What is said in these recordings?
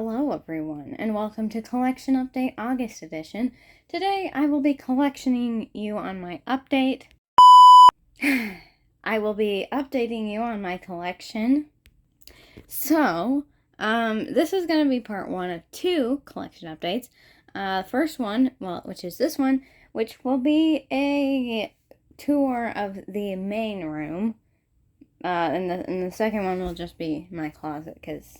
Hello everyone, and welcome to Collection Update August edition. Today I will be collectioning you on my update. I will be updating you on my collection. So, this is going to be part 1 of 2 collection updates. First one, which is this one, which will be a tour of the main room. And the second one will just be my closet, because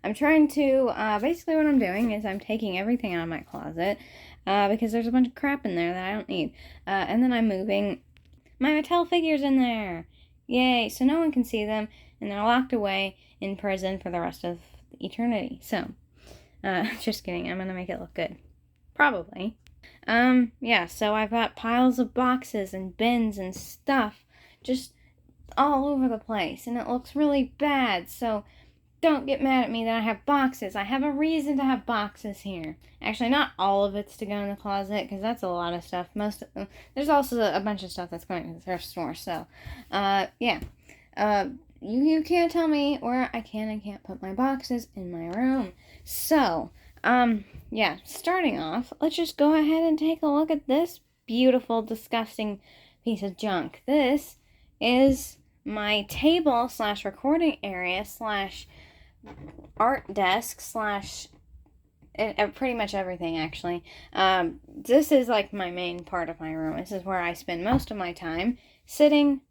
I'm trying to, basically what I'm doing is I'm taking everything out of my closet, because there's a bunch of crap in there that I don't need, and then I'm moving my Mattel figures in there. Yay, so no one can see them, and they're locked away in prison for the rest of eternity. So, just kidding, I'm gonna make it look good. Probably. Yeah, so I've got piles of boxes and bins and stuff, just all over the place, and it looks really bad, so don't get mad at me that I have boxes. I have a reason to have boxes here. Actually, not all of it's to go in the closet, because that's a lot of stuff. There's also a bunch of stuff that's going to the thrift store, so, yeah. You can't tell me where I can and can't put my boxes in my room. So, yeah, starting off, let's just go ahead and take a look at this beautiful, disgusting piece of junk. This is my table / recording area / art desk / pretty much everything, actually. This is like my main part of my room. This is where I spend most of my time sitting,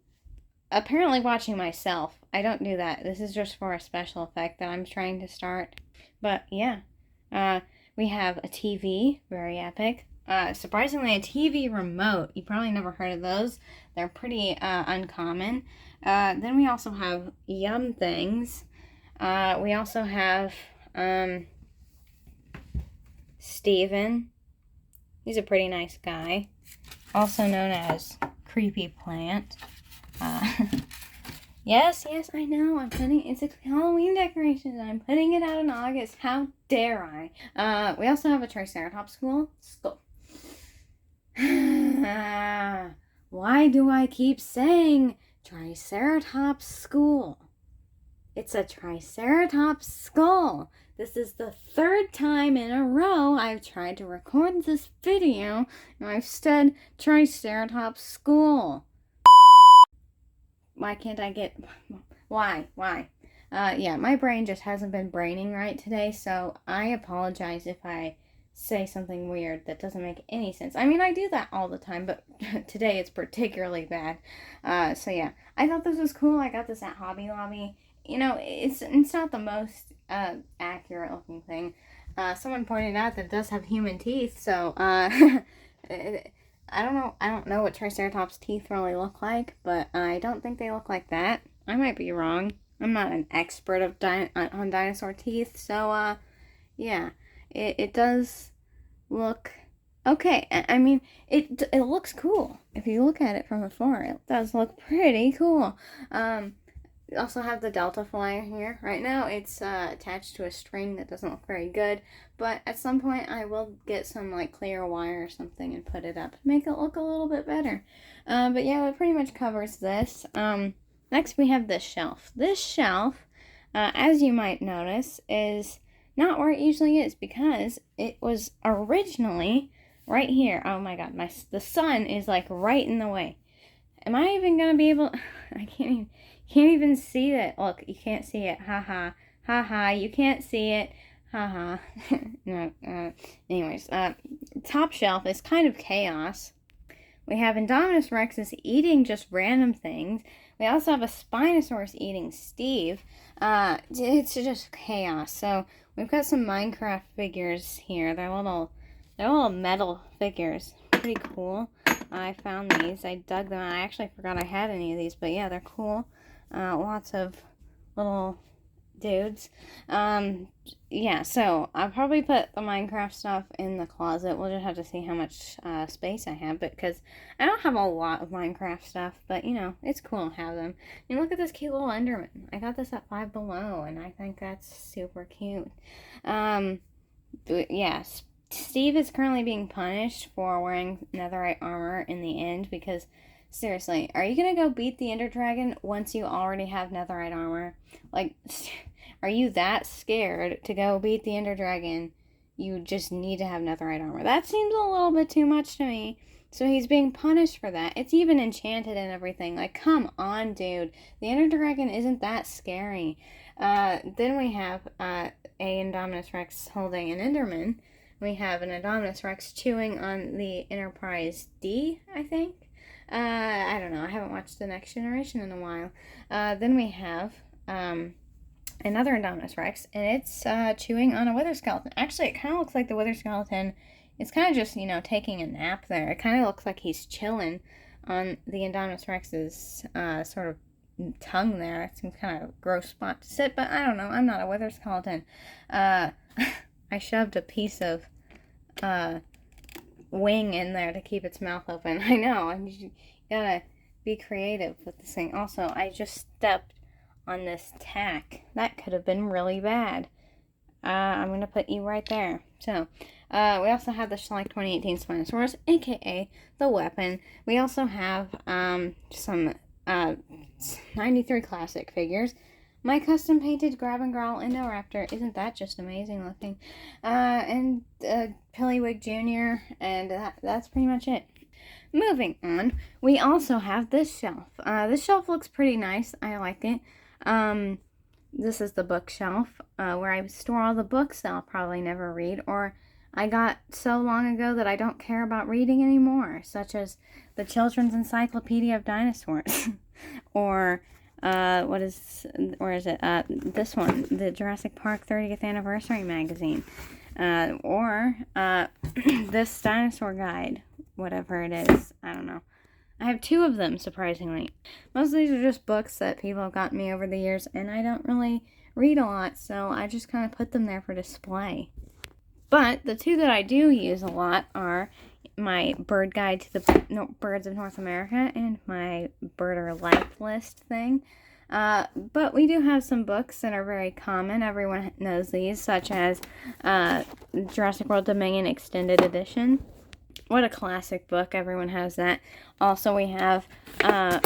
apparently watching myself. I don't do that. This is just for a special effect that I'm trying to start. But yeah, we have a TV, very epic. Surprisingly, a TV remote. You probably never heard of those. They're pretty uncommon. Then we also have Yum Things. We also have Steven. He's a pretty nice guy, also known as Creepy Plant. Yes, I know. It's a Halloween decoration, and I'm putting it out in August. How dare I? We also have a Triceratops skull. Why do I keep saying Triceratops skull? It's a Triceratops skull. This is the 3rd time in a row I've tried to record this video, and I've said Triceratops skull. Why can't I get... Why? Yeah, my brain just hasn't been braining right today, so I apologize if I say something weird that doesn't make any sense. I mean, I do that all the time, but today it's particularly bad. So yeah, I thought this was cool. I got this at Hobby Lobby. You know, it's not the most accurate looking thing. Someone pointed out that it does have human teeth, so I don't know what Triceratops teeth really look like, but I don't think they look like that. I might be wrong. I'm not an expert on dinosaur teeth, so yeah, it does look okay. I mean, it looks cool. If you look at it from afar, it does look pretty cool. We also have the Delta Flyer here. Right now, it's attached to a string that doesn't look very good, but at some point, I will get some like clear wire or something and put it up to make it look a little bit better. But yeah, that pretty much covers this. Next, we have this shelf. This shelf, as you might notice, is not where it usually is, because it was originally right here. Oh my god, the sun is like right in the way. Am I even gonna be able... I can't even see it. Look, you can't see it. Haha. Haha, you can't see it. Haha. No, anyways, top shelf is kind of chaos. We have Indominus Rexes eating just random things. We also have a Spinosaurus eating Steve. It's just chaos. So we've got some Minecraft figures here. They're little metal figures. Pretty cool. I found these. I dug them out. I actually forgot I had any of these, but yeah, they're cool. Lots of little dudes. Yeah, so I'll probably put the Minecraft stuff in the closet. We'll just have to see how much space I have, because I don't have a lot of Minecraft stuff, but you know, it's cool to have them. I mean, look at this cute little Enderman. I got this at Five Below, and I think that's super cute. Yes. Steve is currently being punished for wearing netherite armor in the end, because Seriously, are you gonna go beat the Ender Dragon once you already have netherite armor? Like, are you that scared to go beat the Ender Dragon? You just need to have netherite armor. That seems a little bit too much to me. So he's being punished for that. It's even enchanted and everything. Like, come on, dude. The Ender Dragon isn't that scary. Then we have a Indominus Rex holding an Enderman. We have an Indominus Rex chewing on the Enterprise D, I think. I don't know. I haven't watched The Next Generation in a while. Then we have another Indominus Rex, and it's chewing on a Wither Skeleton. Actually, it kind of looks like the Wither Skeleton is kind of just, taking a nap there. It kind of looks like he's chilling on the Indominus Rex's sort of tongue there. It seems kind of a gross spot to sit, but I don't know. I'm not a Wither Skeleton. I shoved a piece of wing in there to keep its mouth open. I know. You gotta be creative with this thing. Also, I just stepped on this tack. That could have been really bad. I'm gonna put you right there. So, we also have the Schleich 2018 Spinosaurus, aka the weapon. We also have some 93 classic figures. My custom painted Grab and Growl Indoraptor. Isn't that just amazing looking? And Pillywig Jr. And that's pretty much it. Moving on, we also have this shelf. This shelf looks pretty nice. I like it. This is the bookshelf where I store all the books that I'll probably never read, or I got so long ago that I don't care about reading anymore, such as the Children's Encyclopedia of Dinosaurs, or this one, the Jurassic Park 30th Anniversary magazine, or this dinosaur guide, whatever it is, I don't know. I have 2 of them, surprisingly. Most of these are just books that people have gotten me over the years, and I don't really read a lot, so I just kind of put them there for display. But the 2 that I do use a lot are my bird guide to the birds of North America and my birder life list thing. But we do have some books that are very common. Everyone knows these, such as Jurassic World Dominion Extended Edition. What a classic book. Everyone has that. Also, we have a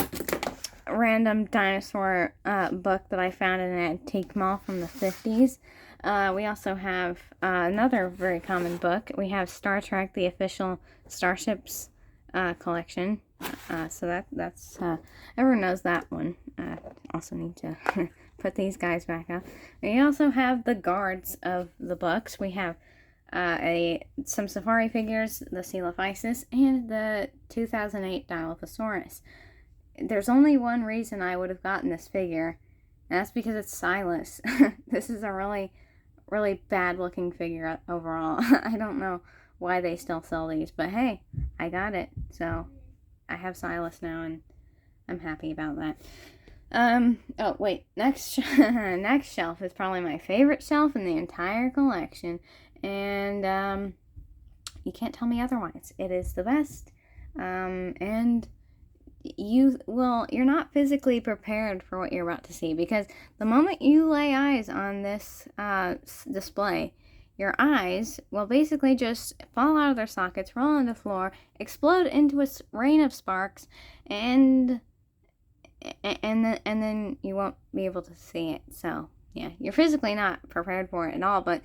random dinosaur book that I found in an antique mall from the 50s. We also have another very common book. We have Star Trek, the official Starships collection. So that's everyone knows that one. Also need to put these guys back up. We also have the guards of the books. We have some safari figures, the Coelophysis, and the 2008 Dilophosaurus. There's only one reason I would have gotten this figure, and that's because it's Silas. This is a really, really bad looking figure overall. I don't know why they still sell these, but hey, I got it. So I have Silas now, and I'm happy about that. Oh wait, next shelf is probably my favorite shelf in the entire collection, and you can't tell me otherwise. It is the best, and you're not physically prepared for what you're about to see, because the moment you lay eyes on this display, your eyes will basically just fall out of their sockets, roll on the floor, explode into a rain of sparks, and then you won't be able to see it. So yeah, you're physically not prepared for it at all. But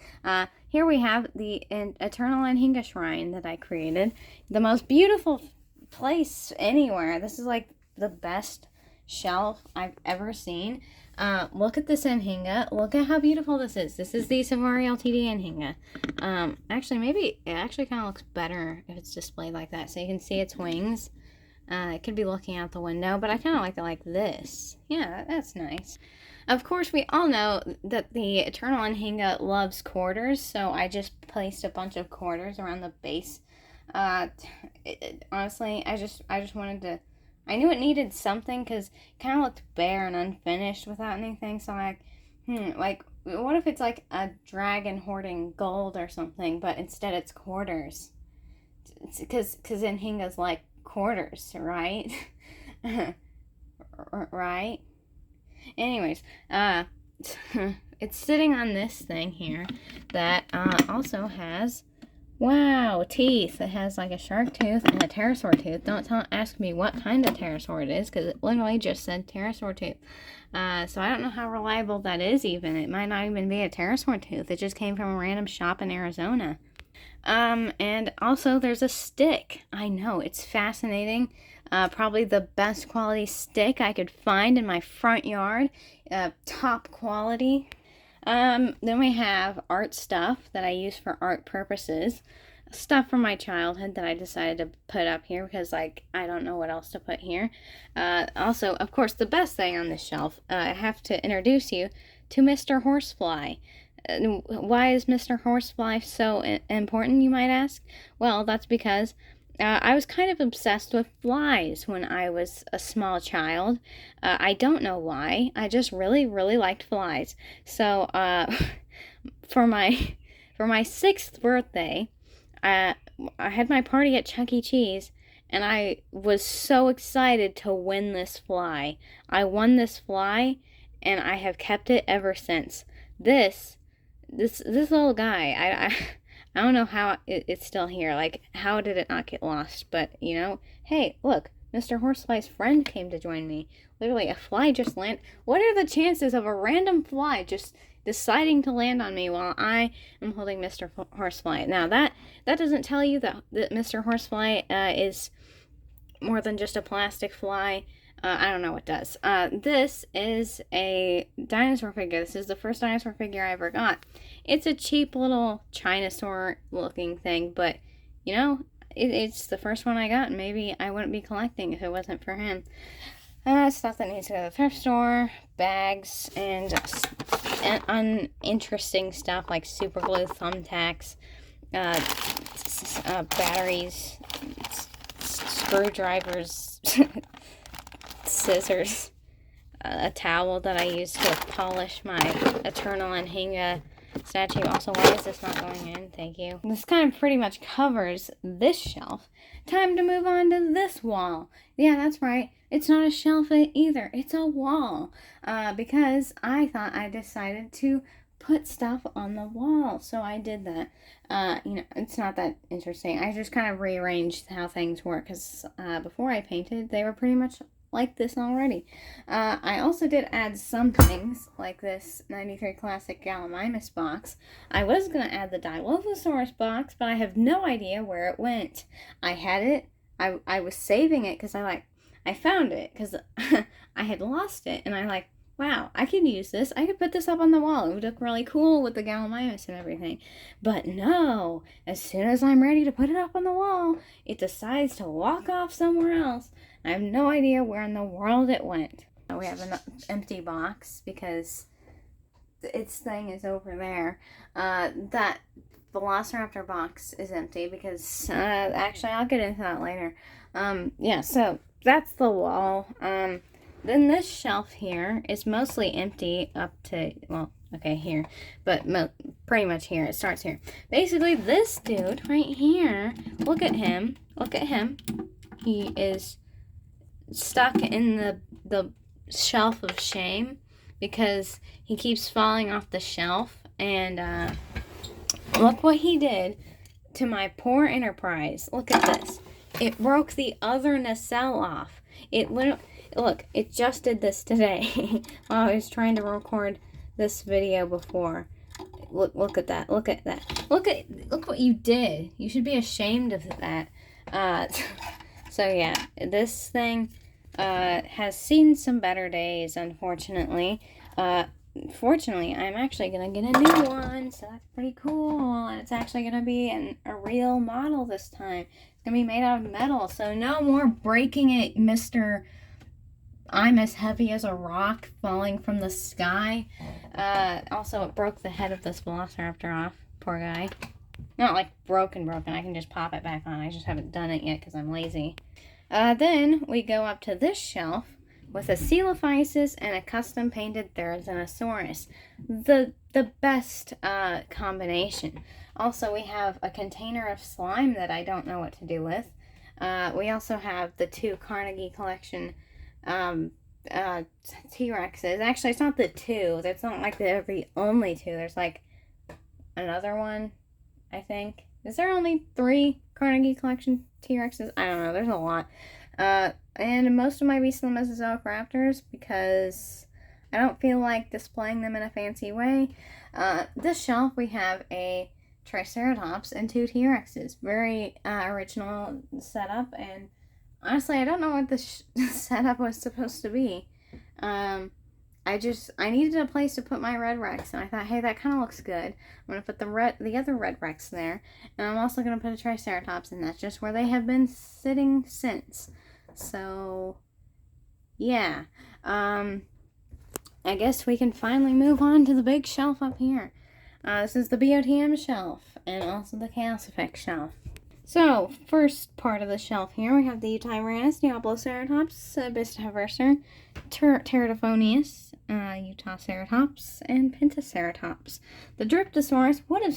here we have the Eternal Anhinga Shrine that I created. The most beautiful place anywhere. This is like the best shelf I've ever seen. Look at this Anhinga. Look at how beautiful this is. This is the Safari LTD Anhinga. Actually, maybe it actually kind of looks better if it's displayed like that, so you can see its wings. It could be looking out the window, but I kind of like it like this. Yeah, that's nice. Of course, we all know that the Eternal Anhinga loves quarters, so I just placed a bunch of quarters around the base. Honestly, I just wanted to. I knew it needed something because it kind of looked bare and unfinished without anything. So what if it's like a dragon hoarding gold or something, but instead it's quarters? Because Anhinga's like quarters, right? Right? Anyways, it's sitting on this thing here that also has Wow, teeth. It has like a shark tooth and a pterosaur tooth. Don't ask me what kind of pterosaur it is, because it literally just said pterosaur tooth. So I don't know how reliable that is even. It might not even be a pterosaur tooth. It just came from a random shop in Arizona. And also there's a stick. I know, it's fascinating. Probably the best quality stick I could find in my front yard. Top quality. Then we have art stuff that I use for art purposes. Stuff from my childhood that I decided to put up here because, like, I don't know what else to put here. Also, of course, the best thing on this shelf, I have to introduce you to Mr. Horsefly. Why is Mr. Horsefly so important, you might ask? Well, that's because I was kind of obsessed with flies when I was a small child. I don't know why. I just really, really liked flies. So, for my for my 6th birthday, I had my party at Chuck E. Cheese, and I was so excited to win this fly. I won this fly, and I have kept it ever since. This little guy, I don't know how it's still here. Like, how did it not get lost? But, hey, look, Mr. Horsefly's friend came to join me. Literally, a fly just landed. What are the chances of a random fly just deciding to land on me while I am holding Mr. Horsefly? Now, that doesn't tell you that Mr. Horsefly is more than just a plastic fly. I don't know what does. This is a dinosaur figure. This is the first dinosaur figure I ever got. It's a cheap little Chinosaur looking thing, but, it's the first one I got, and maybe I wouldn't be collecting if it wasn't for him. Stuff that needs to go to the thrift store, bags, and uninteresting stuff like super glue, thumbtacks, batteries, screwdrivers, scissors, a towel that I use to polish my Eternal Anhinga statue. Also, why is this not going in? Thank you. This kind of pretty much covers this shelf. Time to move on to this wall. Yeah, that's right. It's not a shelf either. It's a wall. Because I thought I decided to put stuff on the wall. So I did that. It's not that interesting. I just kind of rearranged how things work. Because before I painted, they were pretty much like this already. I also did add some things, like this 93 Classic Gallimimus box. I was going to add the Dilophosaurus box, but I have no idea where it went. I had it, I was saving it because I found it because I had lost it, and wow, I could use this. I could put this up on the wall. It would look really cool with the Gallimimus and everything. But no, as soon as I'm ready to put it up on the wall, it decides to walk off somewhere else. I have no idea where in the world it went. We have an empty box because its thing is over there. That Velociraptor box is empty because, actually, I'll get into that later. So that's the wall. Then this shelf here is mostly empty up to, here, but pretty much here. It starts here. Basically, this dude right here, look at him. He is stuck in the shelf of shame because he keeps falling off the shelf, and look what he did to my poor Enterprise. Look at this. It broke the other nacelle off. It just did this today while I was trying to record this video before. Look at that. Look what you did. You should be ashamed of that. So yeah, this thing has seen some better days, unfortunately. Fortunately, I'm actually going to get a new one, so that's pretty cool. And it's actually going to be a real model this time. It's going to be made out of metal, so no more breaking it, Mr. I'm as heavy as a rock falling from the sky. Also, it broke the head of this Velociraptor off. Poor guy. Not like broken. I can just pop it back on. I just haven't done it yet because I'm lazy. Then we go up to this shelf with a Coelophysis and a custom painted Therizinosaurus. The best combination. Also, we have a container of slime that I don't know what to do with. We also have the 2 Carnegie Collection T-Rexes. Actually, it's not the 2. That's not like the only 2. There's like another one, I think. Is there only 3 Carnegie Collection T-Rexes? I don't know. There's a lot. And most of my Beast of the Mesozoic raptors because I don't feel like displaying them in a fancy way. This shelf we have a Triceratops and 2 T-Rexes. Very original setup, and honestly, I don't know what this setup was supposed to be. I needed a place to put my Red Rex, and I thought, hey, that kind of looks good. I'm gonna put the other Red Rex there, and I'm also gonna put a Triceratops, and that's just where they have been sitting since. So, yeah. I guess we can finally move on to the big shelf up here. This is the BOTM shelf, and also the Chaos Effect shelf. So, first part of the shelf here, we have the Utahyrannus, Diabloceratops, Bistaverser, Teratophonius, Utaceratops, and Pentaceratops. The Dryptosaurus would have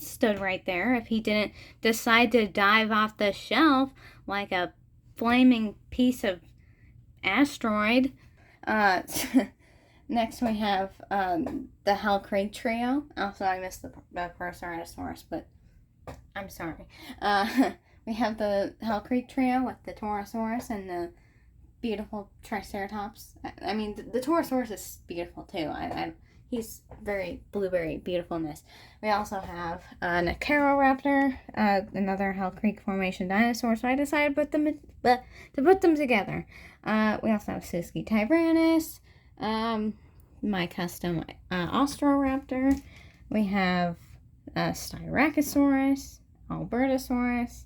stood right there if he didn't decide to dive off the shelf like a flaming piece of asteroid. Next we have the Hell Creek trio. Also, I missed the Parasaurolosaurus, but I'm sorry. We have the Hell Creek trio with the Torosaurus and the beautiful Triceratops. I mean, the Torosaurus is beautiful too. He's very blueberry beautifulness. We also have an Acaroraptor, another Hell Creek Formation dinosaur. So I decided to put them together. We also have Suski Tyrannus, my custom Austroraptor. We have Styracosaurus, Albertosaurus,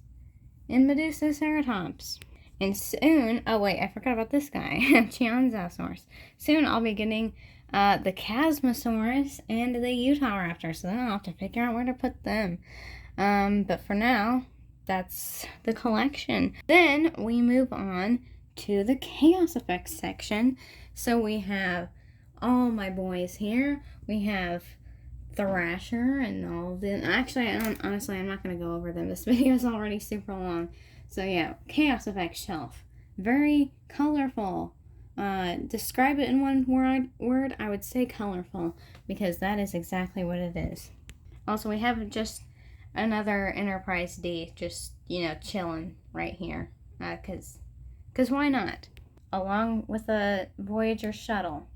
and Medusaceratops. And soon, oh wait, I forgot about this guy, Chianzosaurus. Soon I'll be getting the Chasmosaurus and the Utahraptor, so then I'll have to figure out where to put them. But for now, that's the collection. Then we move on to the Chaos Effects section. So we have all my boys here. We have Thrasher and all the... Actually, honestly, I'm not going to go over them. This video is already super long. So yeah, Chaos Effects shelf. Very colorful. Describe it in one word, I would say colorful, because that is exactly what it is. Also, we have just another Enterprise D, just, chilling right here. Because why not? Along with a Voyager shuttle.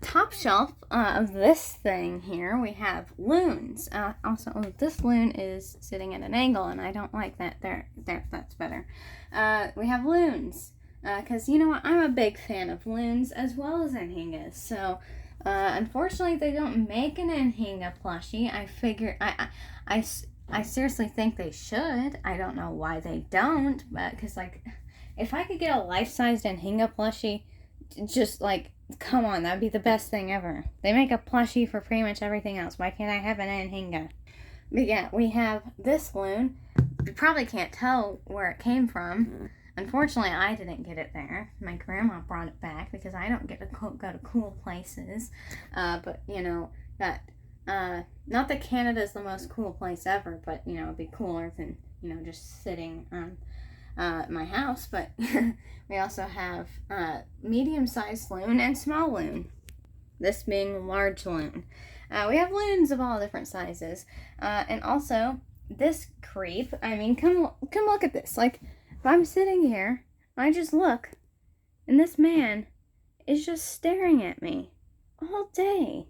Top shelf of this thing here, we have loons. Also, this loon is sitting at an angle, and I don't like that. There, that's better. We have loons. Because, you know what, I'm a big fan of loons as well as Anhingas. So, unfortunately, they don't make an Anhinga plushie. I figure, I seriously think they should. I don't know why they don't, but, because, if I could get a life-sized Anhinga plushie, just, come on, that'd be the best thing ever. They make a plushie for pretty much everything else. Why can't I have an Anhinga? But yeah, we have this loon. You probably can't tell where it came from. Unfortunately, I didn't get it there. My grandma brought it back because I don't get to go to cool places. But, not that Canada's the most cool place ever, but, it'd be cooler than, just sitting on my house. But we also have medium-sized loon and small loon. This being large loon. We have loons of all different sizes. And also, this creep, come look at this. If I'm sitting here, I just look, and this man is just staring at me all day.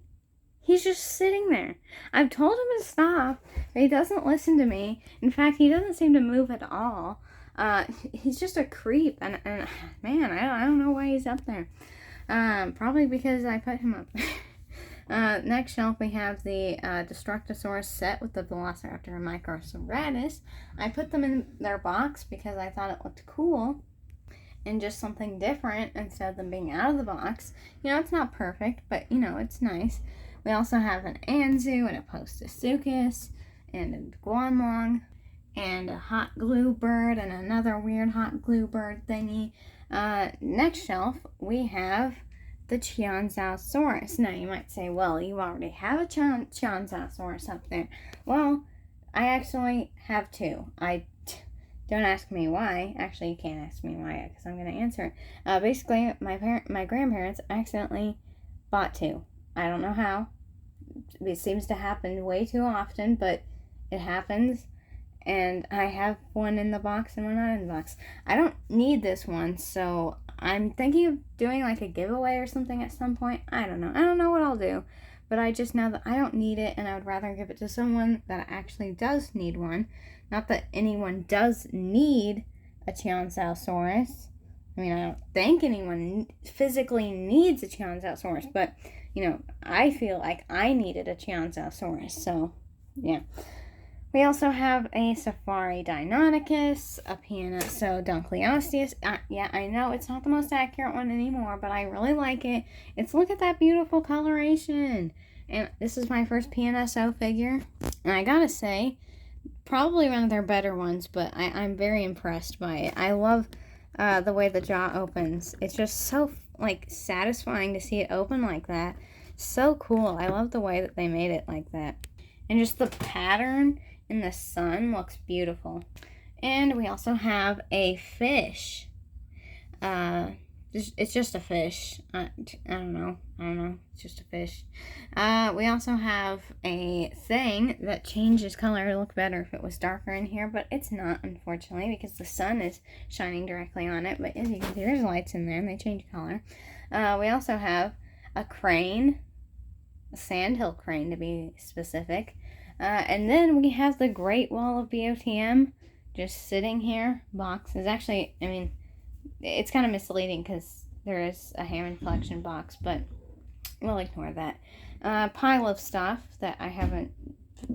He's just sitting there. I've told him to stop, but he doesn't listen to me. In fact, he doesn't seem to move at all. He's just a creep, and man, I don't know why he's up there. Probably because I put him up. Next shelf, we have the Destructosaurus set with the Velociraptor and Microceratus. I put them in their box because I thought it looked cool and just something different instead of them being out of the box. It's not perfect, but, it's nice. We also have an Anzu and a Postosuchus and a Guanlong and a hot glue bird and another weird hot glue bird thingy. Next shelf, we have the Chianzosaurus. Now, you might say, well, you already have a Chianzosaurus up there. Well, I actually have 2. Don't ask me why. Actually, you can't ask me why, because I'm going to answer it. Basically, my grandparents accidentally bought 2. I don't know how. It seems to happen way too often, but it happens. And I have one in the box and one not in the box. I don't need this one, so I'm thinking of doing like a giveaway or something at some point. I don't know. I don't know what I'll do, but I just know that I don't need it, and I would rather give it to someone that actually does need one. Not that anyone does need a Tyrannosaurus. I mean, I don't think anyone physically needs a Tyrannosaurus, but, you know, I feel like I needed a Tyrannosaurus, so, yeah. We also have a Safari Deinonychus, a Pianosodoncleosteus. Yeah, I know it's not the most accurate one anymore, but I really like it. Look at that beautiful coloration. And this is my first PNSO figure. And I gotta say, probably one of their better ones, but I'm very impressed by it. I love the way the jaw opens. It's just so, like, satisfying to see it open like that. So cool. I love the way that they made it like that. And just the pattern in the sun looks beautiful. And we also have a fish. It's just a fish. I don't know. It's just a fish. We also have a thing that changes color to look better if it was darker in here, but it's not, unfortunately, because the sun is shining directly on it. But as you can see, there's lights in there, and they change color. We also have a crane, a sandhill crane to be specific. And then we have the Great Wall of BOTM just sitting here. Box is actually, I mean, it's kind of misleading because there is a Hammond Collection box, but we'll ignore that. Pile of stuff that I haven't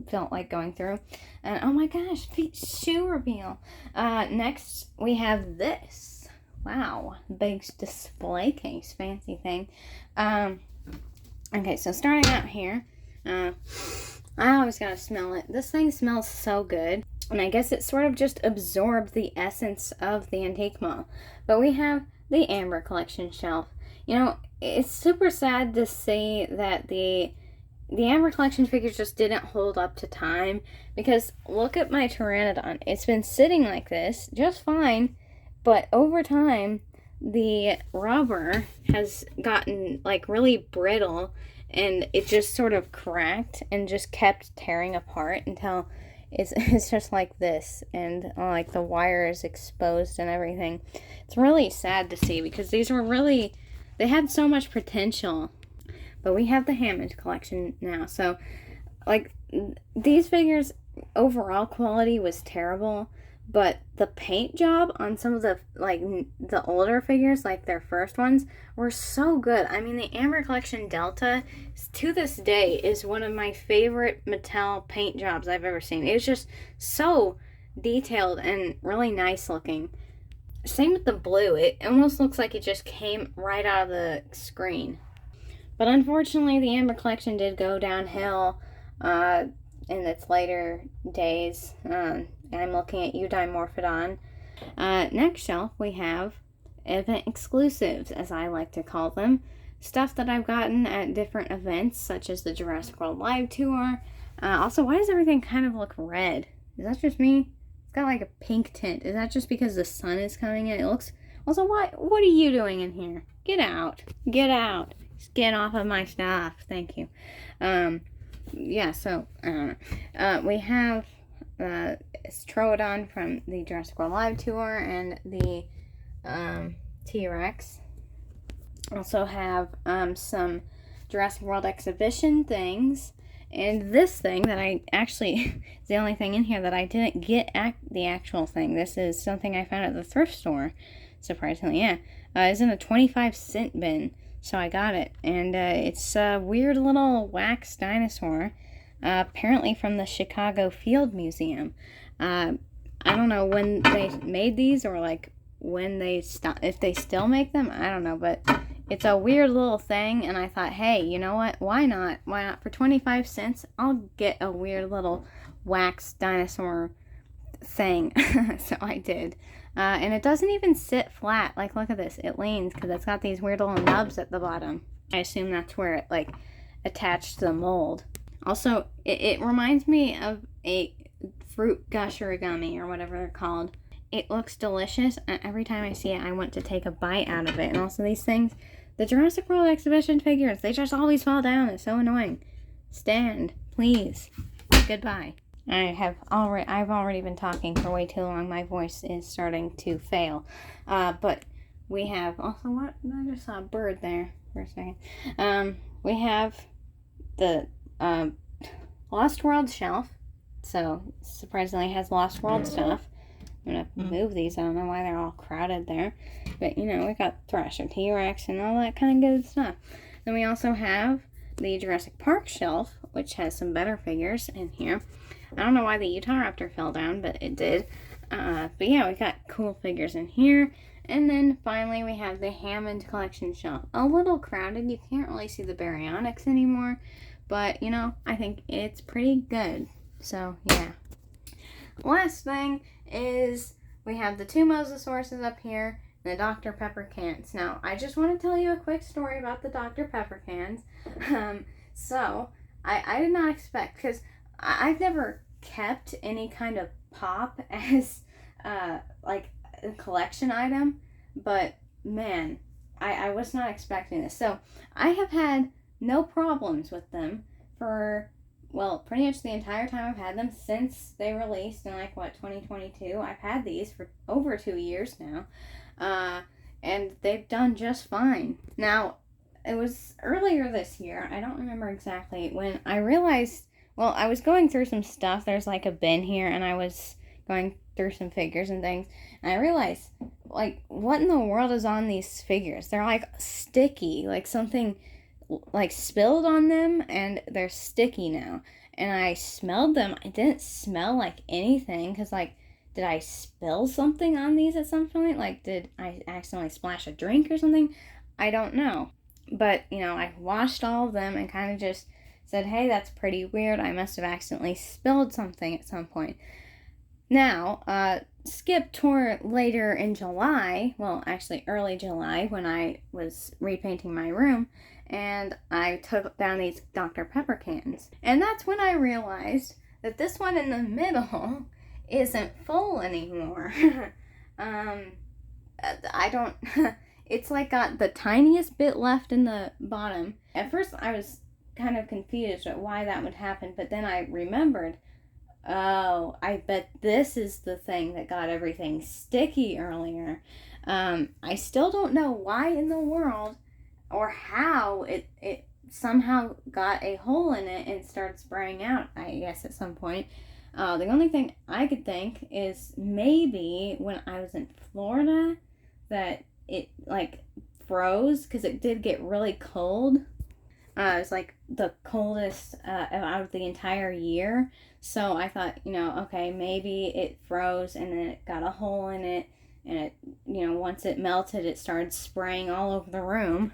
felt like going through. And oh my gosh, shoe reveal. Next, we have this. Wow, big display case, fancy thing. Okay, so starting out here, I always gotta smell it. This thing smells so good. And I guess it sort of just absorbed the essence of the Antique Mall. But we have the Amber Collection shelf. You know, it's super sad to see that the Amber Collection figures just didn't hold up to time. Because look at my Pteranodon. It's been sitting like this just fine. But over time, the rubber has gotten like really brittle. And it just sort of cracked and just kept tearing apart until it's just like this. And like the wire is exposed and everything. It's really sad to see because these were really, they had so much potential. But we have the Hammond Collection now. So like these figures, overall quality was terrible. But the paint job on some of the, like, the older figures, like their first ones, were so good. I mean, the Amber Collection Delta, to this day, is one of my favorite Mattel paint jobs I've ever seen. It was just so detailed and really nice looking. Same with the blue. It almost looks like it just came right out of the screen. But unfortunately, the Amber Collection did go downhill in its later days. I'm looking at Eudimorphodon. Next shelf, we have event exclusives, as I like to call them. Stuff that I've gotten at different events, such as the Jurassic World Live Tour. Also, why does everything kind of look red? Is that just me? It's got like a pink tint. Is that just because the sun is coming in? It looks... Also, what are you doing in here? Get out. Get out. Just get off of my stuff. Thank you. Yeah, so, we have... Troodon from the Jurassic World Live Tour and the T-Rex. Also have some Jurassic World exhibition things. And this thing that I actually is the only thing in here that I didn't get the actual thing. This is something I found at the thrift store. Surprisingly, yeah. It's in a 25-cent bin. So I got it. And it's a weird little wax dinosaur. Apparently from the Chicago Field Museum. I don't know when they made these or like when they if they still make them. I don't know, but it's a weird little thing, and I thought, hey, you know what? Why not? Why not? For 25 cents, I'll get a weird little wax dinosaur thing. So I did. And it doesn't even sit flat. Like, look at this. It leans because it's got these weird little nubs at the bottom. I assume that's where it like attached to the mold. Also, it reminds me of a fruit gushirigami or whatever they're called. It looks delicious, and every time I see it, I want to take a bite out of it. And also these things, the Jurassic World exhibition figures, they just always fall down. It's so annoying. stand, please. Goodbye. I've already been talking for way too long. My voice is starting to fail. But we have also, what? I just saw a bird there for a second. We have the Lost World shelf. So surprisingly, it has Lost World stuff. I'm gonna move these. I don't know why they're all crowded there, but we got Thrasher T-Rex and all that kind of good stuff. Then we also have the Jurassic Park shelf, which has some better figures in here. I don't know why the Utahraptor fell down, but it did. But yeah, we got cool figures in here. And then finally we have the Hammond collection shelf. A little crowded. You can't really see the Baryonyx anymore, but I think it's pretty good. So yeah. Last thing is we have the two Mosasauruses up here and the Dr. Pepper cans. Now, I just want to tell you a quick story about the Dr. Pepper cans. So, I did not expect, because I've never kept any kind of pop as, like, a collection item, but, man, I was not expecting this. So, I have had no problems with them for, well, pretty much the entire time I've had them since they released in 2022. I've had these for over 2 years now, and they've done just fine. Now, it was earlier this year, I don't remember exactly, when I realized, well, I was going through some stuff. There's a bin here, and I was going through some figures and things, and I realized, what in the world is on these figures? They're sticky, something spilled on them, and they're sticky now. And I smelled them. I didn't smell like anything, because did I spill something on these at some point? Did I accidentally splash a drink or something? I don't know. But I washed all of them and kind of just said, hey, that's pretty weird. I must have accidentally spilled something at some point. Now, skip tour later in July, well, actually early July, when I was repainting my room, and I took down these Dr. Pepper cans. And that's when I realized that this one in the middle isn't full anymore. I don't, it's got the tiniest bit left in the bottom. At first I was kind of confused at why that would happen, but then I remembered, oh, I bet this is the thing that got everything sticky earlier. I still don't know why in the world or how it somehow got a hole in it and started spraying out, I guess, at some point. The only thing I could think is maybe when I was in Florida that it froze, because it did get really cold. It was the coldest out of the entire year. So I thought, okay, maybe it froze and then it got a hole in it, and it, once it melted, it started spraying all over the room.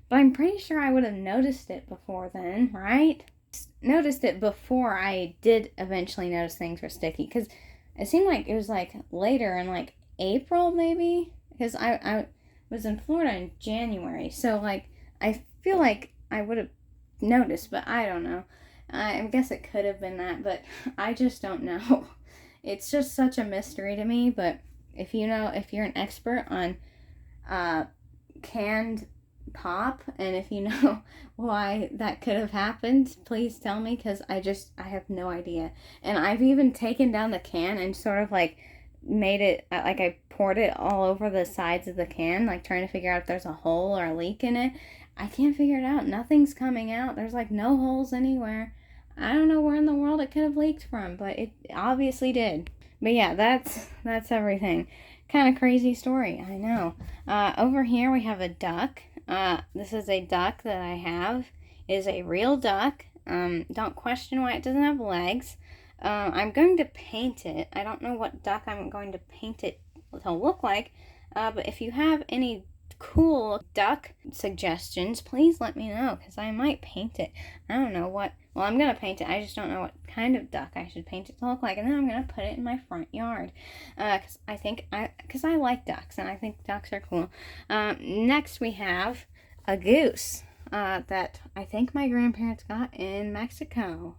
But I'm pretty sure I would have noticed it before then, right? Noticed it before I did eventually notice things were sticky, because it seemed like it was later in April maybe, because I was in Florida in January, so I feel like I would have noticed, but I don't know. I guess it could have been that, but I just don't know. It's just such a mystery to me. But if you're an expert on canned pop, and if you know why that could have happened, please tell me, because I have no idea. And I've even taken down the can and sort of made it, I poured it all over the sides of the can, trying to figure out if there's a hole or a leak in it. I can't figure it out. Nothing's coming out. There's no holes anywhere. I don't know where in the world it could have leaked from, but it obviously did. But yeah, that's everything. Kind of crazy story, I know. Over here we have a duck. This is a duck that I have. It is a real duck. Don't question why it doesn't have legs. I'm going to paint it. I don't know what duck I'm going to paint it to look like, but if you have any cool duck suggestions, please let me know, because I might paint it. I don't know what, well, I'm going to paint it. I just don't know what kind of duck I should paint it to look like, and then I'm going to put it in my front yard, because I like ducks, and I think ducks are cool. Next we have a goose that I think my grandparents got in Mexico.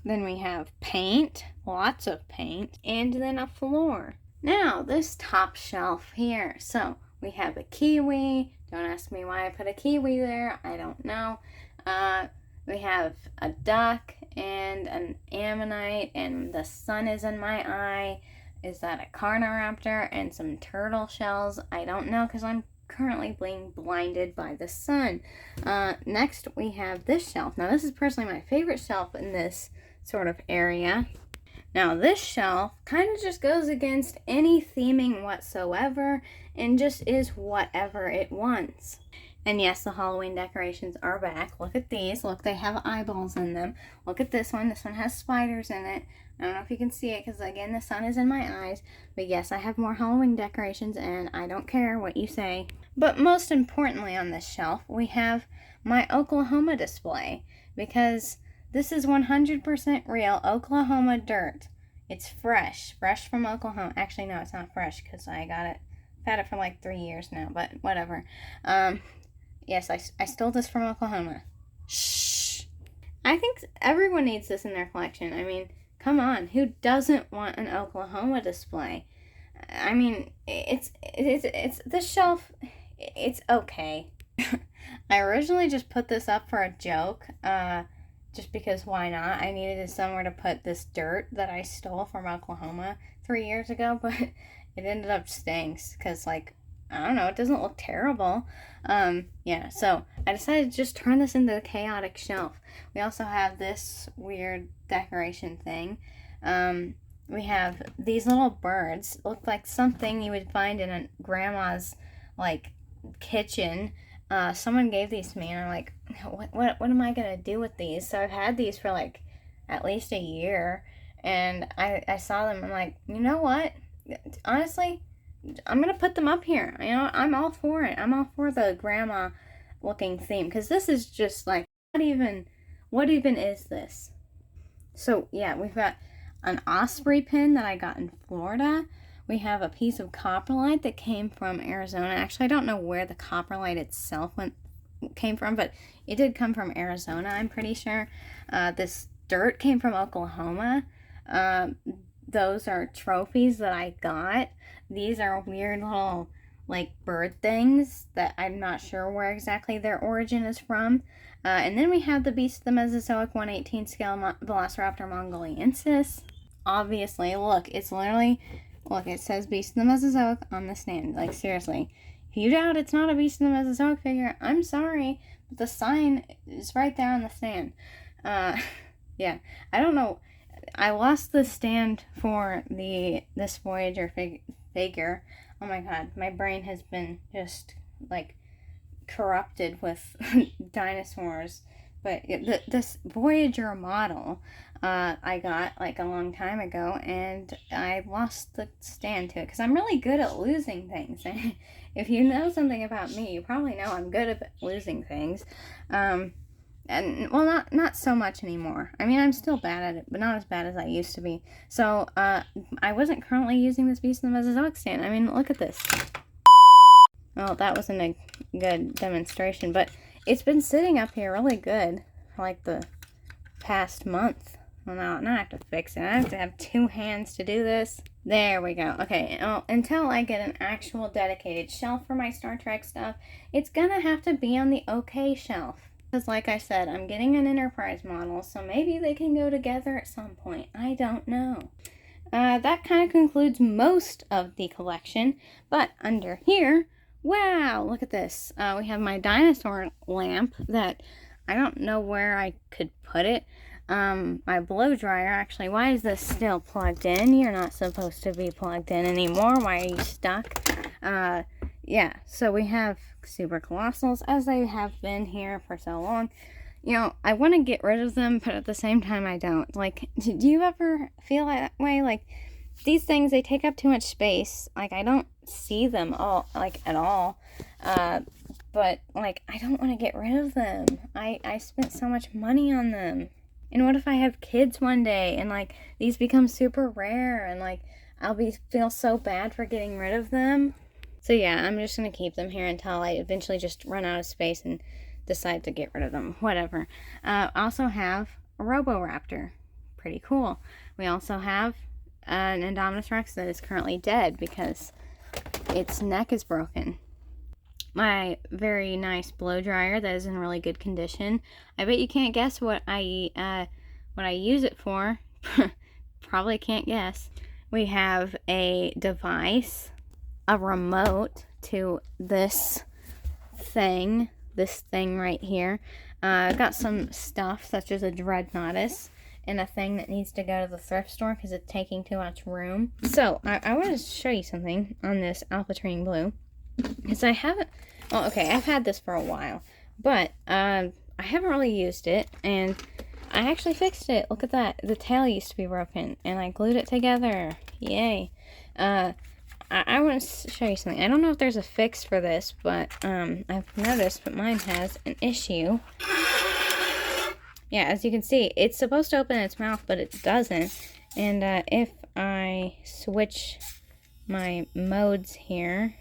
Then we have paint, lots of paint, and then a floor. Now, this top shelf here. So, we have a kiwi. Don't ask me why I put a kiwi there. I don't know. We have a duck and an ammonite, and the sun is in my eye. Is that a Carnoraptor? And some turtle shells? I don't know because I'm currently being blinded by the sun. Next, we have this shelf. Now, this is personally my favorite shelf in this sort of area. Now, this shelf kind of just goes against any theming whatsoever and just is whatever it wants. And yes, the Halloween decorations are back. Look at these. Look, they have eyeballs in them. Look at this one. This one has spiders in it. I don't know if you can see it because, again, the sun is in my eyes. But yes, I have more Halloween decorations, and I don't care what you say. But most importantly on this shelf, we have my Oklahoma display because this is 100% real Oklahoma dirt. It's fresh from Oklahoma. Actually, no, it's not fresh because I got it. I've had it for like 3 years now, but whatever. Yes, I stole this from Oklahoma. Shh. I think everyone needs this in their collection. I mean, come on. Who doesn't want an Oklahoma display? I mean, it's this shelf, it's okay. I originally just put this up for a joke, just because why not? I needed somewhere to put this dirt that I stole from Oklahoma 3 years ago, but it ended up stinks because, like, I don't know, it doesn't look terrible. Yeah, so I decided to just turn this into a chaotic shelf. We also have this weird decoration thing. We have these little birds. Look like something you would find in a grandma's, like, kitchen. Someone gave these to me, and I'm like, what am I gonna do with these? So I've had these for, like, at least a year, and I saw them, I'm like, you know what? Honestly, I'm gonna put them up here. You know, I'm all for it. I'm all for the grandma looking theme because this is just like what even is this? So yeah, we've got an osprey pin that I got in Florida. We have a piece of coprolite that came from Arizona. Actually, I don't know where the coprolite itself came from, but it did come from Arizona, I'm pretty sure. This dirt came from Oklahoma. Those are trophies that I got. These are weird little, like, bird things that I'm not sure where exactly their origin is from. And then we have the Beast of the Mesozoic 1/18 scale Velociraptor mongoliensis. Obviously, look, it's literally, look, it says Beast of the Mesozoic on the stand. Like, seriously. If you doubt it's not a Beast of the Mesozoic figure, I'm sorry, but the sign is right there on the stand. Yeah, I don't know. I lost the stand for this Voyager figure. Oh my god, my brain has been just, like, corrupted with dinosaurs. But this Voyager model I got, like, a long time ago, and I lost the stand to it because I'm really good at losing things. If you know something about me, you probably know I'm good at losing things. And, well, not so much anymore. I mean, I'm still bad at it, but not as bad as I used to be. So, I wasn't currently using this Beast of the Mesozoic stand. I mean, look at this. Well, that wasn't a good demonstration, but it's been sitting up here really good for, like, the past month. Well, now I have to fix it. I have to have 2 hands to do this. There we go. Okay, well, until I get an actual dedicated shelf for my Star Trek stuff, it's gonna have to be on the OK shelf. Because, like I said, I'm getting an Enterprise model, so maybe they can go together at some point. I don't know. That kind of concludes most of the collection. But under here, wow, look at this. We have my dinosaur lamp that I don't know where I could put it. My blow dryer, actually. Why is this still plugged in? You're not supposed to be plugged in anymore. Why are you stuck? Yeah, so we have Super Colossals, as they have been here for so long. You know, I want to get rid of them, but at the same time, I don't. Like, do you ever feel that way? Like, these things, they take up too much space. Like, I don't see them all, like, at all. But, like, I don't want to get rid of them. I spent so much money on them. And what if I have kids one day, and, like, these become super rare, and, like, I'll feel so bad for getting rid of them? So yeah, I'm just going to keep them here until I eventually just run out of space and decide to get rid of them. Whatever. Also have a Roboraptor. Pretty cool. We also have an Indominus Rex that is currently dead because its neck is broken. my very nice blow dryer that is in really good condition. I bet you can't guess what I use it for. Probably can't guess. We have a device, a remote to this thing right here. I've got some stuff such as a Dreadnoughtus and a thing that needs to go to the thrift store because it's taking too much room. So I want to show you something on this Alphatrine Blue. Because I haven't, well, okay, I've had this for a while, but I haven't really used it, and I actually fixed it. Look at that. The tail used to be broken, and I glued it together. Yay. I want to show you something. I don't know if there's a fix for this, but I've noticed, but mine has an issue. Yeah, as you can see, it's supposed to open its mouth, but it doesn't. And if I switch my modes here,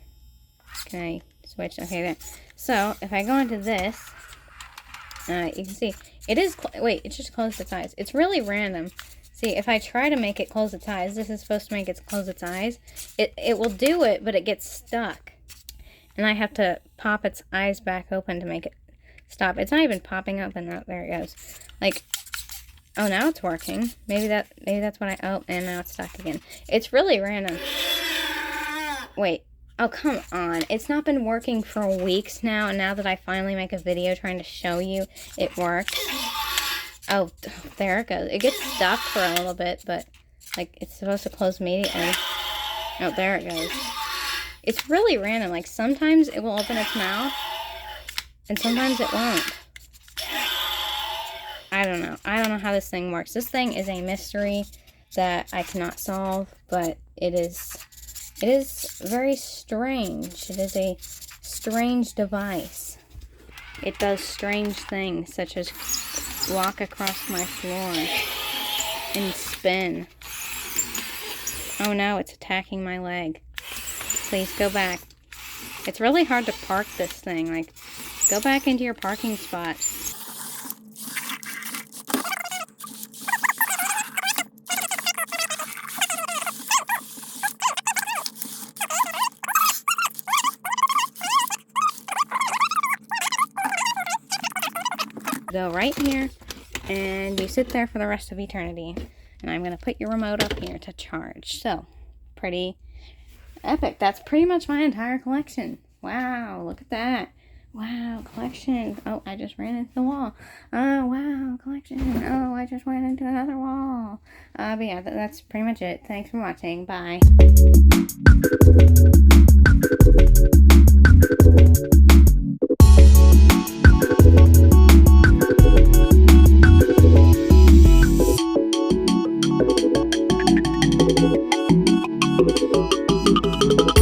can I switch? Okay, there. So, if I go into this, you can see, it is, wait, it just closed its eyes. It's really random. See, if I try to make it close its eyes, this is supposed to make it close its eyes. It will do it, but it gets stuck. And I have to pop its eyes back open to make it stop. It's not even popping open. Oh, there it goes. Like, oh, now it's working. Maybe that's what oh, and now it's stuck again. It's really random. Wait. Oh, come on. It's not been working for weeks now, and now that I finally make a video trying to show you, it works. Oh, there it goes. It gets stuck for a little bit, but, like, it's supposed to close immediately. Oh, there it goes. It's really random. Like, sometimes it will open its mouth, and sometimes it won't. I don't know. I don't know how this thing works. This thing is a mystery that I cannot solve, but it is very strange. It is a strange device. It does strange things, such as walk across my floor and spin. Oh no, it's attacking my leg. Please go back. It's really hard to park this thing. Like, go back into your parking spot. Go right here, and you sit there for the rest of eternity. And I'm going to put your remote up here to charge. So, pretty epic. That's pretty much my entire collection. Wow, look at that. Wow, collection. Oh, I just ran into the wall. Oh, wow, collection. Oh, I just went into another wall. But yeah, that's pretty much it. Thanks for watching. Bye. Thank you.